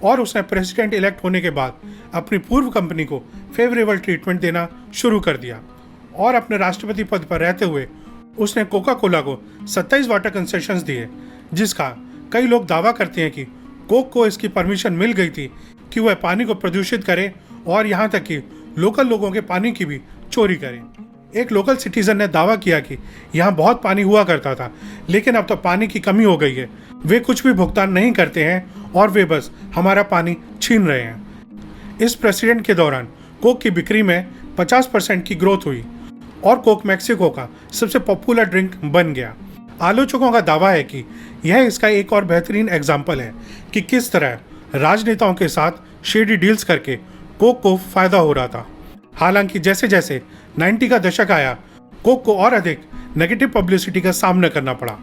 और उसने president elect होने के बाद अपनी पूर्व कंपनी को फेवरेबल ट्रीटमेंट देना शुरू कर दिया और अपने राष्ट्रपति पद पर रहते हुए उसने कोका कोला को 27 वाटर कंसेशंस दिए, जिसका कई लोग दावा करते हैं कि कोक को इसकी परमिशन मिल गई थी कि वह पानी को प्रदूषित करे और यहाँ तक कि लोकल लोगों के पानी की भी चोरी करे। एक लोकल सिटीजन ने दावा किया कि यहाँ बहुत पानी हुआ करता था, लेकिन अब तो पानी की कमी हो गई है, वे कुछ भी भुगतान नहीं करते हैं और वे बस हमारा पानी छीन रहे हैं। इस प्रेसिडेंट के दौरान कोक की बिक्री में 50% की ग्रोथ हुई और कोक मैक्सिको का सबसे पॉपुलर ड्रिंक बन गया। आलोचकों का दावा है कि यह इसका एक और बेहतरीन एग्जाम्पल है कि किस तरह राजनेताओं के साथ शेडी डील्स करके कोक को फायदा हो रहा था। हालांकि जैसे जैसे 90 का दशक आया, कोक को और अधिक नेगेटिव पब्लिसिटी का सामना करना पड़ा।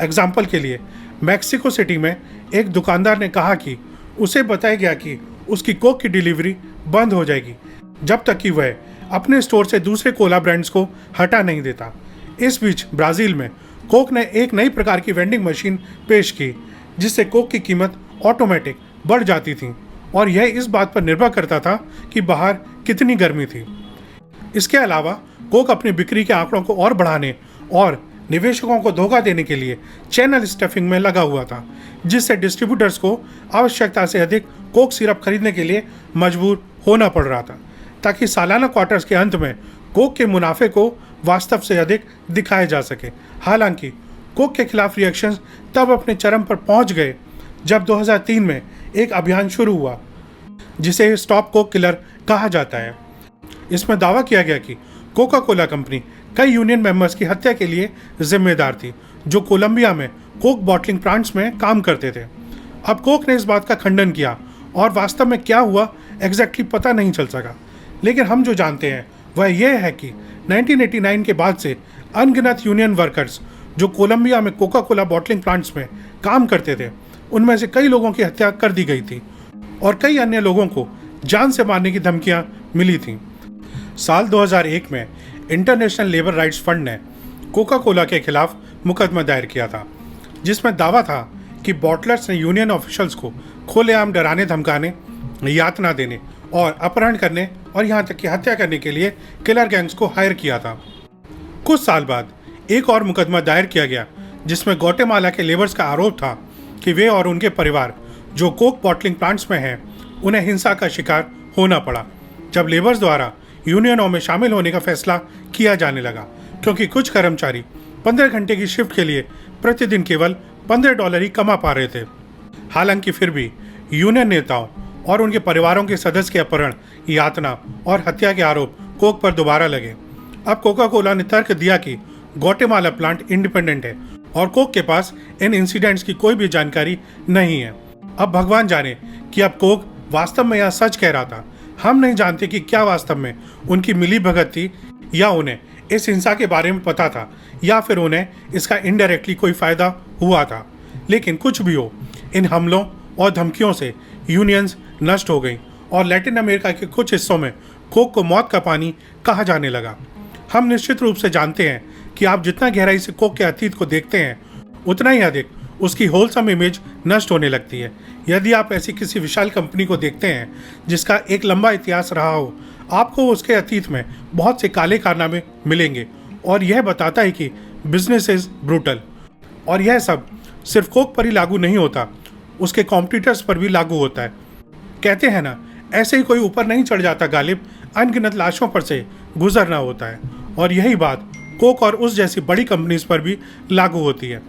एग्जाम्पल के लिए मैक्सिको सिटी में एक दुकानदार ने कहा कि उसे बताया गया कि उसकी कोक की डिलीवरी बंद हो जाएगी जब तक कि वह अपने स्टोर से दूसरे कोला ब्रांड्स को हटा नहीं देता। इस बीच ब्राज़ील में कोक ने एक नई प्रकार की वेंडिंग मशीन पेश की जिससे कोक की कीमत ऑटोमेटिक बढ़ जाती थी और यह इस बात पर निर्भर करता था कि बाहर कितनी गर्मी थी। इसके अलावा कोक अपनी बिक्री के आंकड़ों को और बढ़ाने और निवेशकों को धोखा देने के लिए चैनल स्टफिंग में लगा हुआ था, जिससे डिस्ट्रीब्यूटर्स को आवश्यकता से अधिक कोक सिरप खरीदने के लिए मजबूर होना पड़ रहा था ताकि सालाना क्वार्टर्स के अंत में कोक के मुनाफे को वास्तव से अधिक दिखाया जा सके। हालांकि कोक के खिलाफ रिएक्शंस तब अपने चरम पर पहुंच गए जब 2003 में एक अभियान शुरू हुआ जिसे स्टॉप कोक किलर कहा जाता है। इसमें दावा किया गया कि कोका कोला कंपनी कई यूनियन मेंबर्स की हत्या के लिए जिम्मेदार थी जो कोलंबिया में कोक बॉटलिंग प्लांट्स में काम करते थे। अब कोक ने इस बात का खंडन किया और वास्तव में क्या हुआ एग्जैक्टली पता नहीं चल सका, लेकिन हम जो जानते हैं वह यह है कि 1989 के बाद से अनगिनत यूनियन वर्कर्स जो कोलंबिया में कोका कोला बॉटलिंग प्लांट्स में काम करते थे, उनमें से कई लोगों की हत्या कर दी गई थी और कई अन्य लोगों को जान से मारने की धमकियां मिली थीं। साल 2001 में इंटरनेशनल लेबर राइट्स फंड ने कोका कोला के खिलाफ मुकदमा दायर किया था, जिसमें दावा था कि बॉटलर्स ने यूनियन ऑफिशियल्स को खुलेआम डराने, धमकाने, यातना देने और अपहरण करने और यहाँ तक कि हत्या करने के लिए किलर गैंग्स को हायर किया था। कुछ साल बाद एक और मुकदमा दायर किया गया जिसमें ग्वाटेमाला के लेबर्स का आरोप था कि वे और उनके परिवार जो कोक बॉटलिंग प्लांट्स में हैं, उन्हें हिंसा का शिकार होना पड़ा जब लेबर्स द्वारा यूनियनों में शामिल होने का फैसला किया जाने लगा, क्योंकि कुछ कर्मचारी 15 घंटे की शिफ्ट के लिए प्रतिदिन केवल $15 ही कमा पा रहे थे। हालांकि फिर भी यूनियन नेताओं और उनके परिवारों के सदस्य के अपहरण, यातना और हत्या के आरोप कोक पर दोबारा लगे। अब कोका कोला ने तर्क दिया कि ग्वाटेमाला प्लांट इंडिपेंडेंट है और कोक के पास इन इंसिडेंट्स की कोई भी जानकारी नहीं है। अब भगवान जाने कि अब कोक वास्तव में यह सच कह रहा था। हम नहीं जानते कि क्या वास्तव में उनकी मिली भगत थी या उन्हें इस हिंसा के बारे में पता था या फिर उन्हें इसका इनडायरेक्टली कोई फ़ायदा हुआ था। लेकिन कुछ भी हो, इन हमलों और धमकियों से यूनियंस नष्ट हो गई और लैटिन अमेरिका के कुछ हिस्सों में कोक को मौत का पानी कहा जाने लगा। हम निश्चित रूप से जानते हैं कि आप जितना गहराई से कोक के अतीत को देखते हैं, उतना ही अधिक उसकी होलसम इमेज नष्ट होने लगती है। यदि आप ऐसी किसी विशाल कंपनी को देखते हैं जिसका एक लंबा इतिहास रहा हो, आपको उसके अतीत में बहुत से काले कारनामे मिलेंगे और यह बताता है कि बिजनेस इज ब्रूटल। और यह सब सिर्फ कोक पर ही लागू नहीं होता, उसके कॉम्पिटिटर्स पर भी लागू होता है। कहते हैं ना, ऐसे ही कोई ऊपर नहीं चढ़ जाता गालिब, अनगिनत लाशों पर से गुजरना होता है। और यही बात कोक और उस जैसी बड़ी कंपनीज पर भी लागू होती है।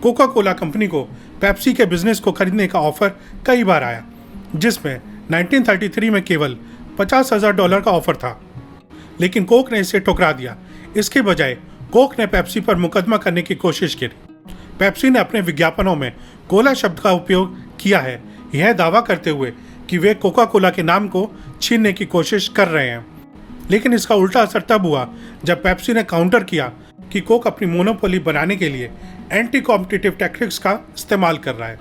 कोका कोला कंपनी को पेप्सी के बिजनेस को खरीदने का ऑफर कई बार आया, जिसमें 1933 में केवल $50,000 का ऑफर था, लेकिन कोक ने इसे ठुकरा दिया। इसके बजाय कोक ने पेप्सी पर मुकदमा करने की कोशिश की। पेप्सी ने अपने विज्ञापनों में कोला शब्द का उपयोग किया है, यह दावा करते हुए कि वे कोका कोला के नाम को छीनने की कोशिश कर रहे हैं। लेकिन इसका उल्टा असर तब हुआ जब पेप्सी ने काउंटर किया कि कोक अपनी मोनोपोली बनाने के लिए एंटी कॉम्पिटिटिव टैक्टिक्स का इस्तेमाल कर रहा है।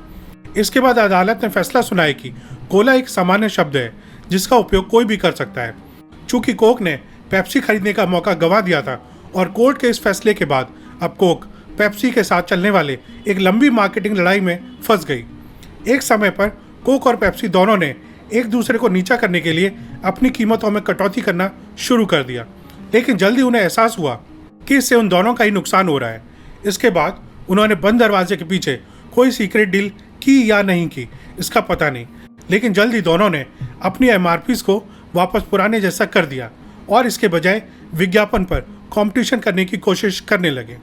इसके बाद अदालत ने फैसला सुनाया कि कोला एक सामान्य शब्द है जिसका उपयोग कोई भी कर सकता है। चूंकि कोक ने पेप्सी खरीदने का मौका गंवा दिया था और कोर्ट के इस फैसले के बाद अब कोक पेप्सी के साथ चलने वाले एक लंबी मार्केटिंग लड़ाई में फंस गई। एक समय पर कोक और पेप्सी दोनों ने एक दूसरे को नीचा करने के लिए अपनी कीमतों में कटौती करना शुरू कर दिया, लेकिन जल्दी उन्हें एहसास हुआ कि इससे उन दोनों का ही नुकसान हो रहा है। इसके बाद उन्होंने बंद दरवाजे के पीछे कोई सीक्रेट डील की या नहीं की, इसका पता नहीं, लेकिन जल्दी दोनों ने अपनी एमआरपीज को वापस पुराने जैसा कर दिया और इसके बजाय विज्ञापन पर कंपटीशन करने की कोशिश करने लगे।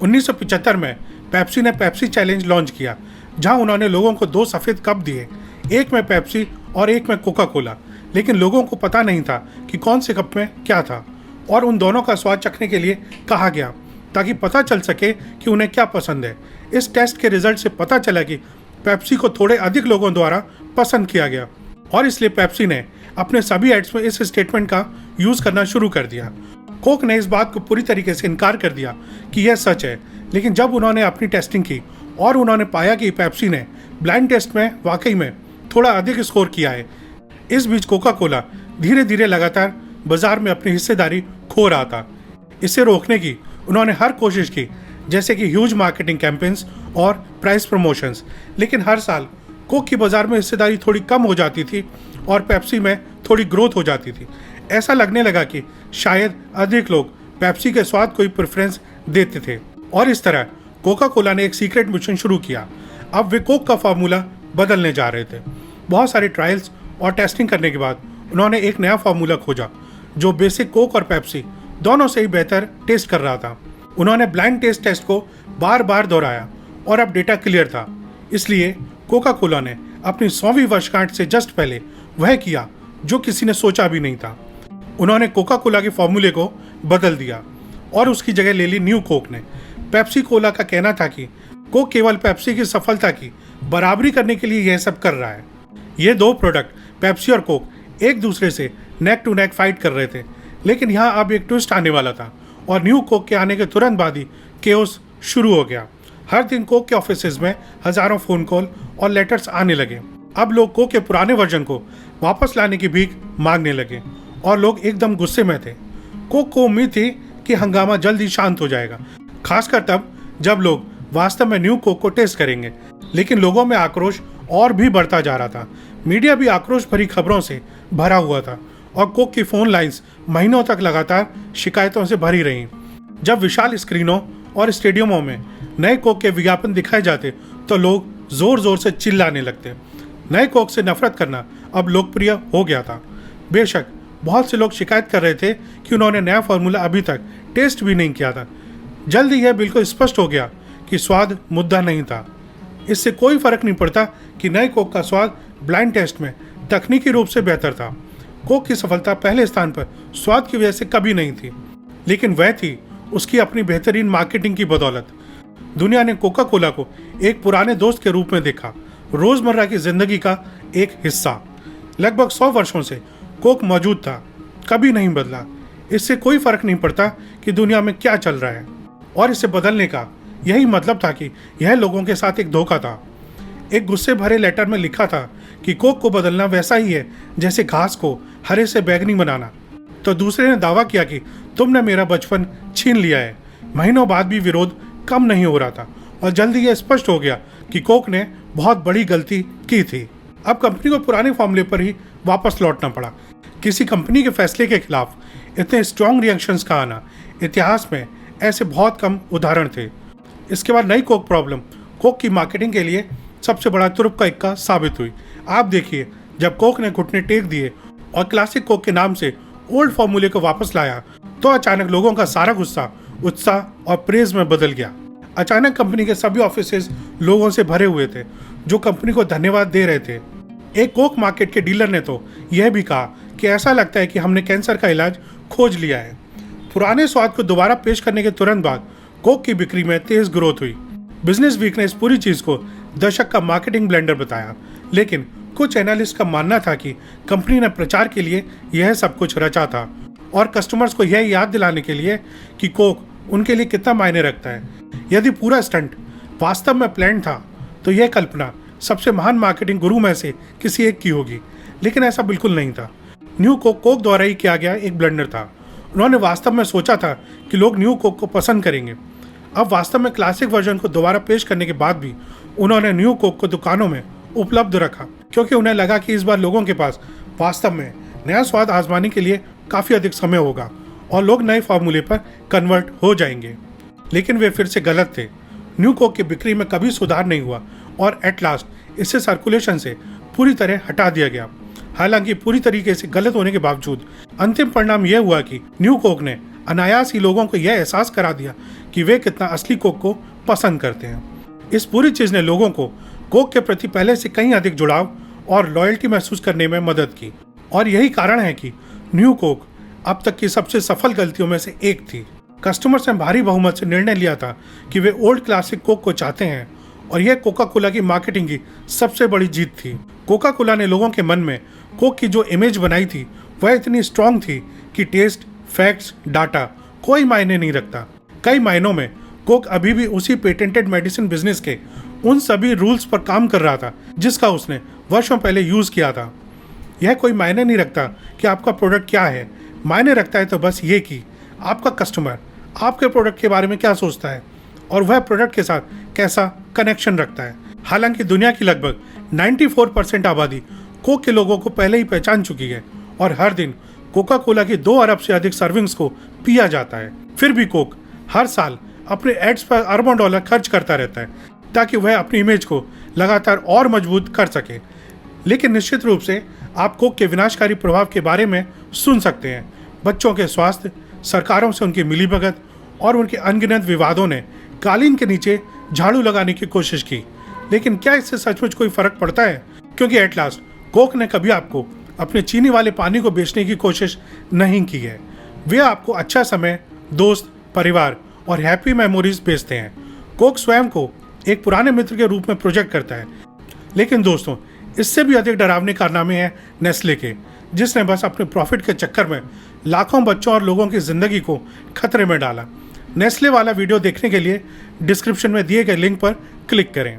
1975 में पेप्सी ने पेप्सी चैलेंज लॉन्च किया, जहां उन्होंने लोगों को 2 सफ़ेद कप दिए, एक में पेप्सी और एक में कोका कोला, लेकिन लोगों को पता नहीं था कि कौन से कप में क्या था और उन दोनों का स्वाद चखने के लिए कहा गया ताकि पता चल सके कि उन्हें क्या पसंद है। इस टेस्ट के रिजल्ट से पता चला कि पेप्सी को थोड़े अधिक लोगों द्वारा पसंद किया गया और इसलिए पेप्सी ने अपने सभी एड्स में इस स्टेटमेंट का यूज़ करना शुरू कर दिया। कोक ने इस बात को पूरी तरीके से इनकार कर दिया कि यह सच है, लेकिन जब उन्होंने अपनी टेस्टिंग की और उन्होंने पाया कि पेप्सी ने ब्लाइंड टेस्ट में वाकई में थोड़ा अधिक स्कोर किया है। इस बीच कोका कोला धीरे धीरे लगातार बाजार में अपनी हिस्सेदारी खो रहा था। इसे रोकने की उन्होंने हर कोशिश की, जैसे कि ह्यूज मार्केटिंग कैंपेन्स और प्राइस प्रमोशंस, लेकिन हर साल कोक की बाजार में हिस्सेदारी थोड़ी कम हो जाती थी और पेप्सी में थोड़ी ग्रोथ हो जाती थी। ऐसा लगने लगा कि शायद अधिक लोग पेप्सी के स्वाद को ही प्रेफरेंस देते थे और इस तरह कोका कोला ने एक सीक्रेट मिशन शुरू किया। अब वे कोक का फार्मूला बदलने जा रहे थे। बहुत सारे ट्रायल्स और टेस्टिंग करने के बाद उन्होंने एक नया फार्मूला खोजा जो बेसिक कोक और पेप्सी दोनों से ही बेहतर टेस्ट कर रहा था। उन्होंने ब्लाइंड टेस्ट को बार बार दोहराया और अब डेटा क्लियर था। इसलिए कोका कोला ने अपनी 100वीं वर्षगांठ से जस्ट पहले वह किया जो किसी ने सोचा भी नहीं था। उन्होंने कोका कोला के फॉर्मूले को बदल दिया और उसकी जगह ले ली न्यू कोक ने। पेप्सी कोला का कहना था कि कोक केवल पेप्सी की सफलता की बराबरी करने के लिए यह सब कर रहा है। ये 2 प्रोडक्ट पेप्सी और कोक एक दूसरे से नेक टू नेक फाइट कर रहे थे, लेकिन यहाँ अब एक ट्विस्ट आने वाला था और न्यू कोक के आने के तुरंत बाद ही केओस शुरू हो गया। हर दिन कोक के ऑफिसेज में हजारों फ़ोन कॉल और लेटर्स आने लगे। अब लोग कोक के पुराने वर्जन को वापस लाने की भीख मांगने लगे और लोग एकदम गुस्से में थे। कोक को उम्मीद थी कि हंगामा जल्द ही शांत हो जाएगा, खासकर तब जब लोग वास्तव में न्यू कोक को टेस्ट करेंगे, लेकिन लोगों में आक्रोश और भी बढ़ता जा रहा था। मीडिया भी आक्रोश भरी खबरों से भरा हुआ था और कोक की फ़ोन लाइंस महीनों तक लगातार शिकायतों से भरी रहीं। जब विशाल स्क्रीनों और स्टेडियमों में नए कोक के विज्ञापन दिखाए जाते तो लोग ज़ोर ज़ोर से चिल्लाने लगते। नए कोक से नफरत करना अब लोकप्रिय हो गया था। बेशक बहुत से लोग शिकायत कर रहे थे कि उन्होंने नया फार्मूला अभी तक टेस्ट भी नहीं किया था। जल्द ही यह बिल्कुल स्पष्ट हो गया कि स्वाद मुद्दा नहीं था। इससे कोई फर्क नहीं पड़ता कि नए कोक का स्वाद ब्लाइंड टेस्ट में तकनीकी रूप से बेहतर था। कोक की सफलता पहले स्थान पर स्वाद की वजह से कभी नहीं थी, लेकिन वह थी उसकी अपनी बेहतरीन मार्केटिंग की बदौलत। दुनिया ने कोका कोला को एक पुराने दोस्त के रूप में देखा, रोज़मर्रा की ज़िंदगी का एक हिस्सा। लगभग 100 वर्षों से कोक मौजूद था, कभी नहीं बदला। इससे कोई फर्क नहीं पड़ता कि दुनिया में क्या चल रहा है, और इसे बदलने का यही मतलब था कि यह लोगों के साथ एक धोखा था। एक गुस्से भरे लेटर में लिखा था कि कोक को बदलना वैसा ही है जैसे घास को हरे से बैगनी बनाना। तो दूसरे ने दावा किया कि तुमने मेरा बचपन छीन लिया है। महीनों बाद भी विरोध कम नहीं हो रहा था और जल्दी यह स्पष्ट हो गया कि कोक ने बहुत बड़ी गलती की थी। अब कंपनी को पुराने फॉर्मूले पर ही वापस लौटना पड़ा। किसी कंपनी के फैसले के खिलाफ इतने स्ट्रॉन्ग रिएक्शंस का आना इतिहास में ऐसे बहुत कम उदाहरण थे। इसके बाद नई कोक प्रॉब्लम कोक की मार्केटिंग के लिए सबसे बड़ा तुरुप का इक्का साबित हुई। आप देखिए, जब कोक ने घुटने टेक दिए और क्लासिक कोक के नाम से ओल्ड फॉर्मूले को वापस लाया तो अचानक लोगों का सारा गुस्सा उत्साह और प्रेज में बदल गया। अचानक कंपनी के सभी ऑफिसेज लोगों से भरे हुए थे जो कंपनी को धन्यवाद दे रहे थे। एक कोक मार्केट के डीलर ने तो यह भी कहा कि ऐसा लगता है कि हमने कैंसर का इलाज खोज लिया है। पुराने स्वाद को दोबारा पेश करने के तुरंत बाद कोक की बिक्री में तेज ग्रोथ हुई। बिजनेस वीक ने इस पूरी चीज़ को दशक का मार्केटिंग ब्लेंडर बताया, लेकिन कुछ एनालिस्ट का मानना था कि कंपनी ने प्रचार के लिए यह सब कुछ रचा था और कस्टमर्स को यह याद दिलाने के लिए कि कोक उनके लिए कितना मायने रखता है। यदि पूरा स्टंट वास्तव में प्लान था तो यह कल्पना सबसे महान मार्केटिंग गुरु में से किसी एक की होगी, लेकिन ऐसा बिल्कुल नहीं था। न्यू कोक द्वारा ही किया गया एक ब्लंडर था। उन्होंने वास्तव में सोचा था कि लोग न्यू कोक को पसंद करेंगे। अब वास्तव में क्लासिक वर्जन को दोबारा पेश करने के बाद भी उन्होंने न्यू कोक को दुकानों में उपलब्ध रखा क्योंकि उन्हें लगा कि इस बार लोगों के पास वास्तव में नया स्वाद आजमाने के लिए काफ़ी अधिक समय होगा और लोग नए फार्मूले पर कन्वर्ट हो जाएंगे। लेकिन वे फिर से गलत थे। न्यू कोक की बिक्री में कभी सुधार नहीं हुआ और एट लास्ट इसे सर्कुलेशन से पूरी तरह हटा दिया गया। हालांकि पूरी तरीके से गलत होने के बावजूद अंतिम परिणाम यह हुआ कि न्यू कोक ने अनायास ही लोगों को यह एहसास करा दिया कि वे कितना असली कोक को पसंद करते हैं। इस पूरी चीज़ ने लोगों को कोक के प्रति पहले से कहीं अधिक जुड़ाव और लॉयल्टी महसूस करने में मदद की और यही कारण है कि न्यू कोक अब तक की सबसे सफल गलतियों में से एक थी। कस्टमर्स ने भारी बहुमत से निर्णय लिया था कि वे ओल्ड क्लासिक कोक को चाहते हैं और यह कोका कोला की मार्केटिंग की सबसे बड़ी जीत थी। कोका कोला ने लोगों के मन में कोक की जो इमेज बनाई थी वह इतनी स्ट्रॉन्ग थी कि टेस्ट, फैक्ट्स, डाटा कोई मायने नहीं रखता। कई मायनों में कोक अभी भी उसी पेटेंटेड मेडिसिन बिजनेस के उन सभी रूल्स पर काम कर रहा था जिसका उसने वर्षों पहले यूज़ किया था। यह कोई मायने नहीं रखता कि आपका प्रोडक्ट क्या है, मायने रखता है तो बस ये कि आपका कस्टमर आपके प्रोडक्ट के बारे में क्या सोचता है और वह प्रोडक्ट के साथ कैसा कनेक्शन रखता है। हालांकि दुनिया की लगभग 94% आबादी कोक के लोगों को पहले ही पहचान चुकी है और हर दिन कोका कोला की 2 अरब से अधिक सर्विंग्स को पिया जाता है। फिर भी कोक हर साल अपने एड्स पर अरबों डॉलर खर्च करता रहता है ताकि वह अपनी इमेज को लगातार और मजबूत कर सके। लेकिन निश्चित रूप से आप कोक के विनाशकारी प्रभाव के बारे में सुन सकते हैं। बच्चों के स्वास्थ्य, सरकारों से उनकी मिलीभगत और उनके अनगिनत विवादों ने कालीन के नीचे झाड़ू लगाने की कोशिश की। लेकिन क्या इससे सचमुच कोई फर्क पड़ता है? क्योंकि एट लास्ट कोक ने कभी आपको अपने चीनी वाले पानी को बेचने की कोशिश नहीं की है। वे आपको अच्छा समय, दोस्त, परिवार और हैप्पी मेमोरीज बेचते हैं। कोक स्वयं को एक पुराने मित्र के रूप में प्रोजेक्ट करता है। लेकिन दोस्तों, इससे भी अधिक डरावने कारनामे हैं नेस्ले के, जिसने बस अपने प्रॉफिट के चक्कर में लाखों बच्चों और लोगों की जिंदगी को खतरे में डाला। नेस्ले वाला वीडियो देखने के लिए डिस्क्रिप्शन में दिए गए लिंक पर क्लिक करें।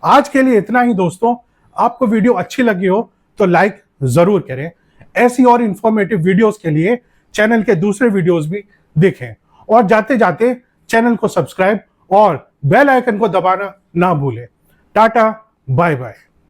आज के लिए इतना ही दोस्तों। आपको वीडियो अच्छी लगी हो तो लाइक जरूर करें। ऐसी और इंफॉर्मेटिव वीडियोस के लिए चैनल के दूसरे वीडियोस भी देखें और जाते जाते चैनल को सब्सक्राइब और बेल आइकन को दबाना ना भूलें। Tata, bye bye.